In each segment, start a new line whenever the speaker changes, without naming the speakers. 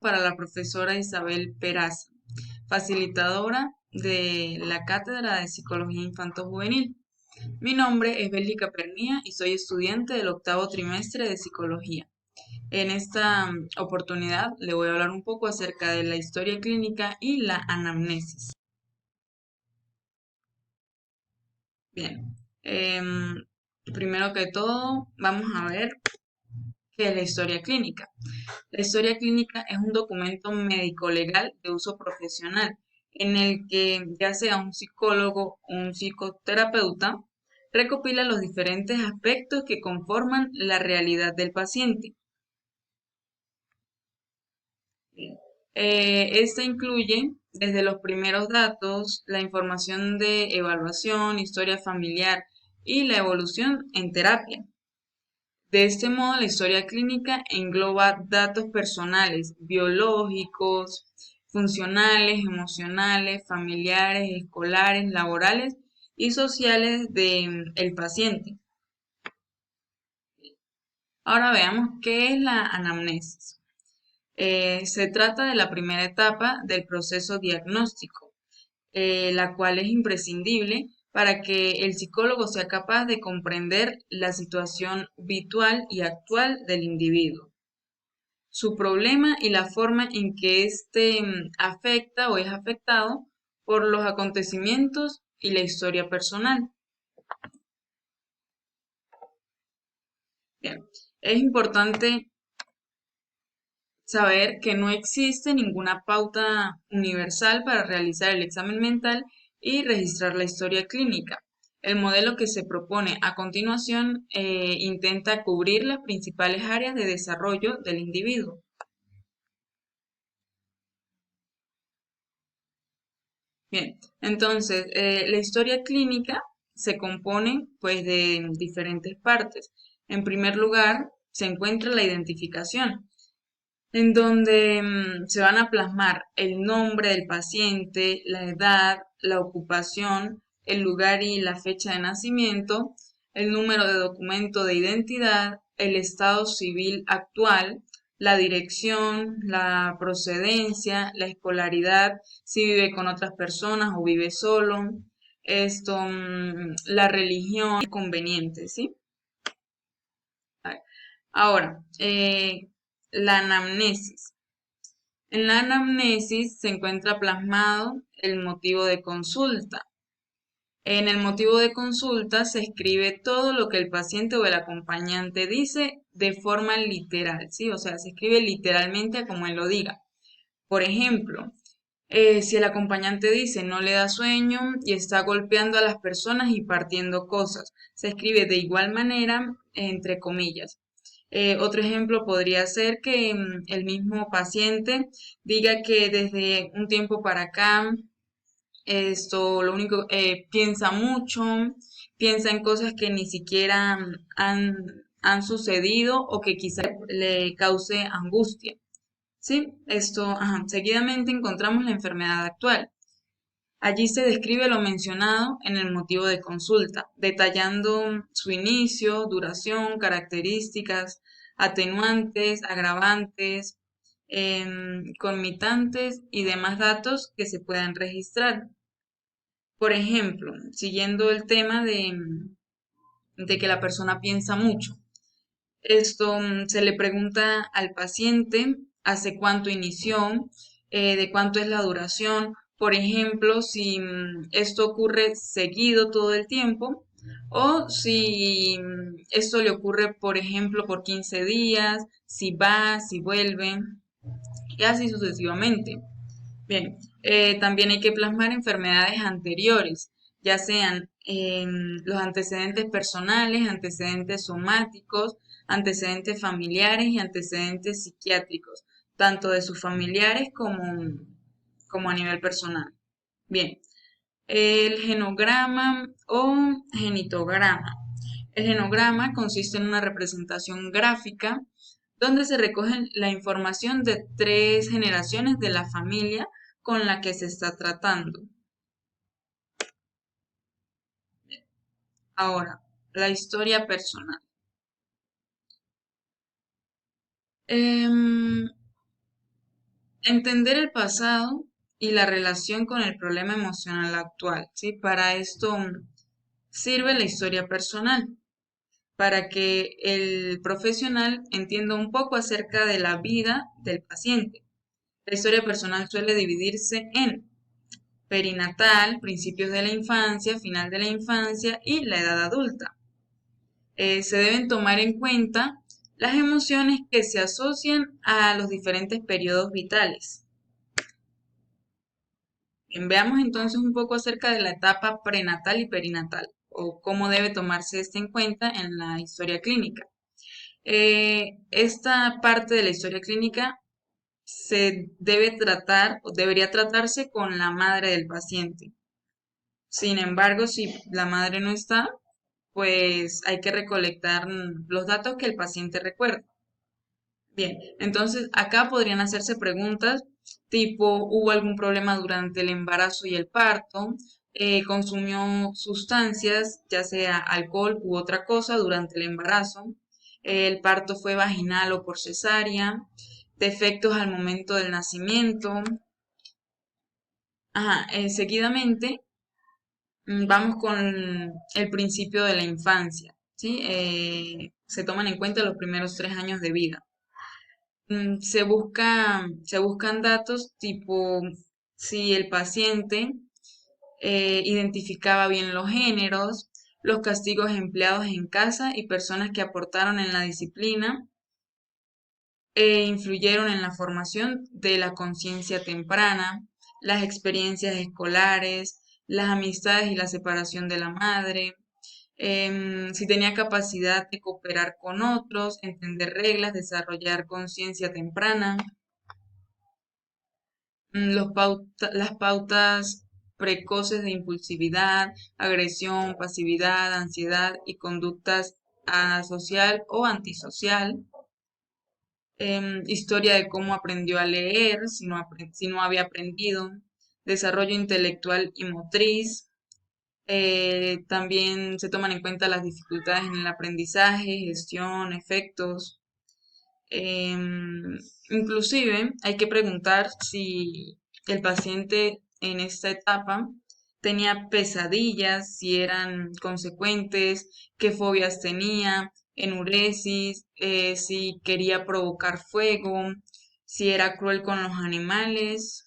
para la profesora Isabel Peraza, facilitadora de la Cátedra de Psicología Infanto-Juvenil. Mi nombre es Bélica Pernía y soy estudiante del octavo trimestre de Psicología. En esta oportunidad le voy a hablar un poco acerca de la historia clínica y la anamnesis. Bien, primero que todo vamos a ver qué es la historia clínica. La historia clínica es un documento médico-legal de uso profesional en el que ya sea un psicólogo o un psicoterapeuta recopila los diferentes aspectos que conforman la realidad del paciente. Esta incluye desde los primeros datos, la información de evaluación, historia familiar y la evolución en terapia. De este modo, la historia clínica engloba datos personales, biológicos, funcionales, emocionales, familiares, escolares, laborales y sociales del paciente. Ahora veamos qué es la anamnesis. Se trata de la primera etapa del proceso diagnóstico, la cual es imprescindible para que el psicólogo sea capaz de comprender la situación habitual y actual del individuo, su problema y la forma en que éste afecta o es afectado por los acontecimientos y la historia personal. Bien, es importante saber que no existe ninguna pauta universal para realizar el examen mental y registrar la historia clínica. El modelo que se propone a continuación intenta cubrir las principales áreas de desarrollo del individuo. Bien, entonces la historia clínica se compone pues de diferentes partes. En primer lugar, se encuentra la identificación, en donde se van a plasmar el nombre del paciente, la edad, la ocupación, el lugar y la fecha de nacimiento, el número de documento de identidad, el estado civil actual, la dirección, la procedencia, la escolaridad, si vive con otras personas o vive solo, la religión conveniente, ¿sí? Ahora, la anamnesis. En la anamnesis se encuentra plasmado el motivo de consulta. En el motivo de consulta se escribe todo lo que el paciente o el acompañante dice de forma literal, ¿sí? O sea, se escribe literalmente a como él lo diga. Por ejemplo, si el acompañante dice no le da sueño y está golpeando a las personas y partiendo cosas, se escribe de igual manera entre comillas. Otro ejemplo podría ser que el mismo paciente diga que desde un tiempo para acá esto lo único piensa mucho, piensa en cosas que ni siquiera han sucedido o que quizá le cause angustia. ¿Sí? Seguidamente encontramos la enfermedad actual. Allí se describe lo mencionado en el motivo de consulta, detallando su inicio, duración, características, atenuantes, agravantes, conmitantes y demás datos que se puedan registrar. Por ejemplo, siguiendo el tema de que la persona piensa mucho. Se le pregunta al paciente hace cuánto inició, de cuánto es la duración. Por ejemplo, si esto ocurre seguido todo el tiempo o si esto le ocurre, por ejemplo, por 15 días, si va, si vuelve y así sucesivamente. Bien, también hay que plasmar enfermedades anteriores, ya sean los antecedentes personales, antecedentes somáticos, antecedentes familiares y antecedentes psiquiátricos, tanto de sus familiares como a nivel personal. Bien, el genograma o genitograma. El genograma consiste en una representación gráfica donde se recoge la información de 3 generaciones de la familia con la que se está tratando. Ahora, la historia personal. Em, Entender el pasado y la relación con el problema emocional actual, ¿sí? Para esto sirve la historia personal, para que el profesional entienda un poco acerca de la vida del paciente. La historia personal suele dividirse en perinatal, principios de la infancia, final de la infancia y la edad adulta. Se deben tomar en cuenta las emociones que se asocian a los diferentes periodos vitales. Bien, veamos entonces un poco acerca de la etapa prenatal y perinatal, o cómo debe tomarse esto en cuenta en la historia clínica. Esta parte de la historia clínica se debe tratar o debería tratarse con la madre del paciente. Sin embargo, si la madre no está, pues hay que recolectar los datos que el paciente recuerda. Bien, entonces acá podrían hacerse preguntas tipo, ¿hubo algún problema durante el embarazo y el parto? ¿Consumió sustancias, ya sea alcohol u otra cosa, durante el embarazo? ¿El parto fue vaginal o por cesárea? ¿Defectos al momento del nacimiento? Ajá, seguidamente vamos con el principio de la infancia, ¿sí? Se toman en cuenta los primeros 3 años de vida. Se buscan datos tipo si el paciente identificaba bien los géneros, los castigos empleados en casa y personas que aportaron en la disciplina e influyeron en la formación de la conciencia temprana, las experiencias escolares, las amistades y la separación de la madre, si tenía capacidad de cooperar con otros, entender reglas, desarrollar conciencia temprana, las pautas precoces de impulsividad, agresión, pasividad, ansiedad y conductas asocial o antisocial. Historia de cómo aprendió a leer, si no había aprendido, desarrollo intelectual y motriz. También se toman en cuenta las dificultades en el aprendizaje, gestión, efectos. Inclusive hay que preguntar si el paciente en esta etapa tenía pesadillas, si eran consecuentes, qué fobias tenía, enuresis, si quería provocar fuego, si era cruel con los animales.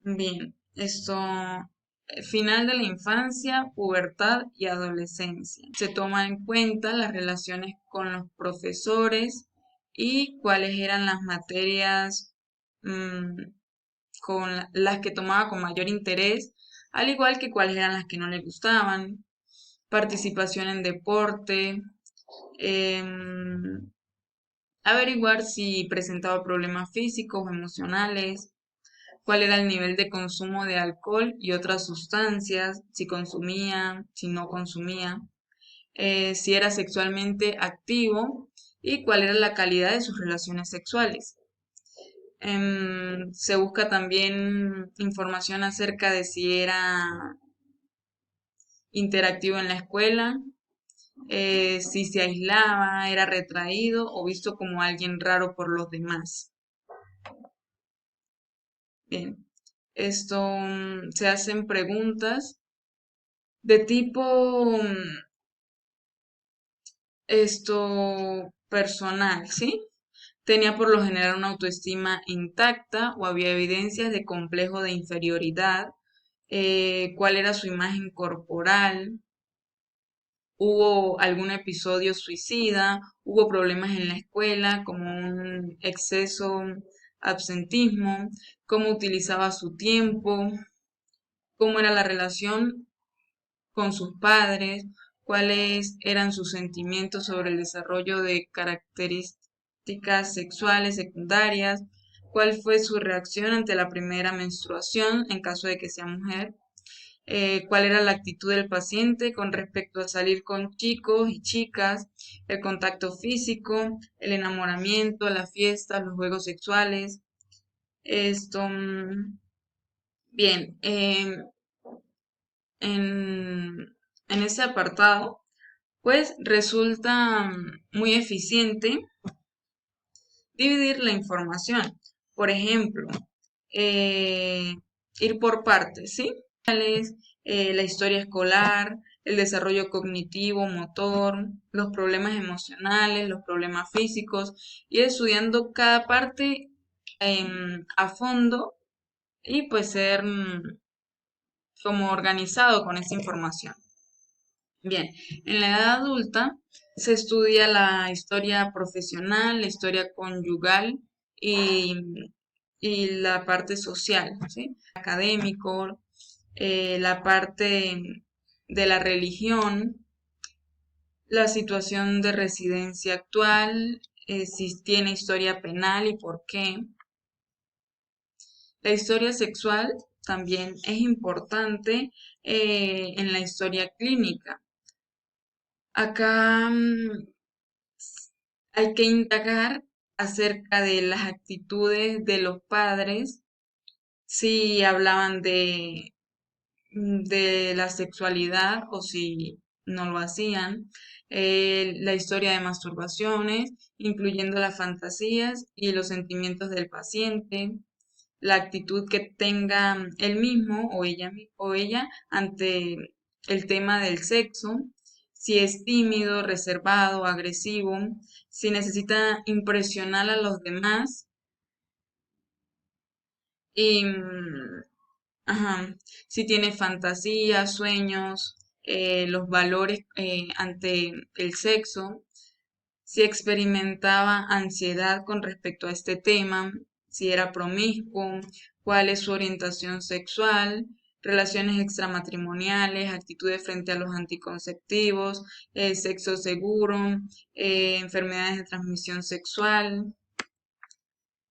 Bien, final de la infancia, pubertad y adolescencia. Se toma en cuenta las relaciones con los profesores y cuáles eran las materias mm, con las que tomaba con mayor interés, al igual que cuáles eran las que no le gustaban. Participación en deporte, em, averiguar si presentaba problemas físicos o emocionales, cuál era el nivel de consumo de alcohol y otras sustancias, si consumía, si no consumía, si era sexualmente activo y cuál era la calidad de sus relaciones sexuales. Se busca también información acerca de si era interactivo en la escuela, si se aislaba, era retraído o visto como alguien raro por los demás. Bien, se hacen preguntas de tipo personal, ¿sí? Tenía por lo general una autoestima intacta o había evidencias de complejo de inferioridad, cuál era su imagen corporal, hubo algún episodio suicida, hubo problemas en la escuela como un exceso absentismo, cómo utilizaba su tiempo, cómo era la relación con sus padres, cuáles eran sus sentimientos sobre el desarrollo de características sexuales secundarias, cuál fue su reacción ante la primera menstruación en caso de que sea mujer, cuál era la actitud del paciente con respecto a salir con chicos y chicas, el contacto físico, el enamoramiento, la fiesta, los juegos sexuales. Esto, bien, en ese apartado, pues resulta muy eficiente Dividir la información. Por ejemplo, eh, ir por partes, ¿sí? La historia escolar, el desarrollo cognitivo, motor, los problemas emocionales, los problemas físicos, ir estudiando cada parte a fondo y pues ser como organizado con esa información. Bien, en la edad adulta se estudia la historia profesional, la historia conyugal y, y la parte social, ¿sí? Académico, la parte de la religión, la situación de residencia actual, si tiene historia penal y por qué. La historia sexual también es importante en la historia clínica. Acá hay que indagar acerca de las actitudes de los padres, si hablaban de la sexualidad o si no lo hacían, la historia de masturbaciones, incluyendo las fantasías y los sentimientos del paciente, la actitud que tenga él mismo o ella ante el tema del sexo, si es tímido, reservado, agresivo, si necesita impresionar a los demás y ajá, si tiene fantasías, sueños, los valores ante el sexo, si experimentaba ansiedad con respecto a este tema, si era promiscuo, cuál es su orientación sexual, relaciones extramatrimoniales, actitudes frente a los anticonceptivos, sexo seguro, enfermedades de transmisión sexual.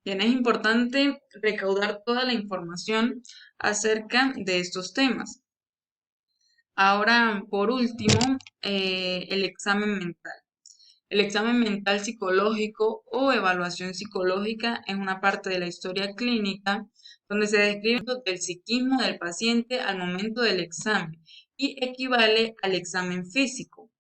Bien, es importante recaudar toda la información acerca de estos temas. Ahora, por último, el examen mental. El examen mental psicológico o evaluación psicológica es una parte de la historia clínica donde se describe el psiquismo del paciente al momento del examen y equivale al examen físico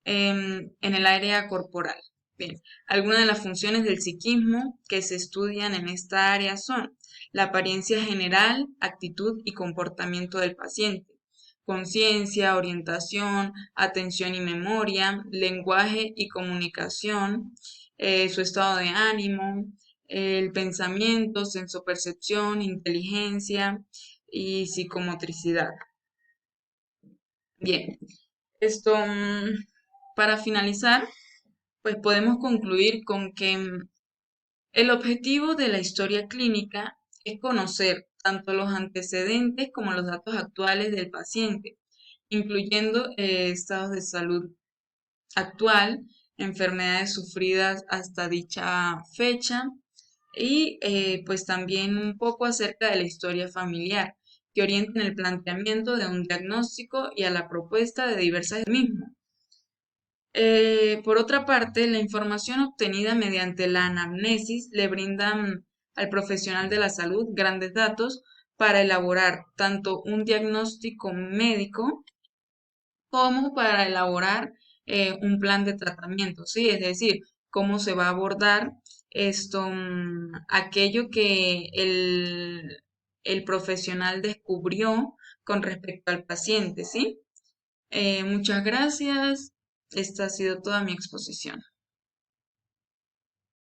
en el área corporal. Bien, algunas de las funciones del psiquismo que se estudian en esta área son la apariencia general, actitud y comportamiento del paciente, conciencia, orientación, atención y memoria, lenguaje y comunicación, su estado de ánimo, el pensamiento, sensopercepción, inteligencia y psicomotricidad. Bien, esto para finalizar, pues podemos concluir con que el objetivo de la historia clínica es conocer tanto los antecedentes como los datos actuales del paciente, incluyendo estados de salud actual, enfermedades sufridas hasta dicha fecha y pues también un poco acerca de la historia familiar, que orienta en el planteamiento de un diagnóstico y a la propuesta de diversas mismas. Por otra parte, la información obtenida mediante la anamnesis le brinda al profesional de la salud grandes datos para elaborar tanto un diagnóstico médico como para elaborar un plan de tratamiento, ¿sí? Es decir, cómo se va a abordar esto, aquello que el profesional descubrió con respecto al paciente, ¿sí? Muchas gracias. Esta ha sido toda mi exposición.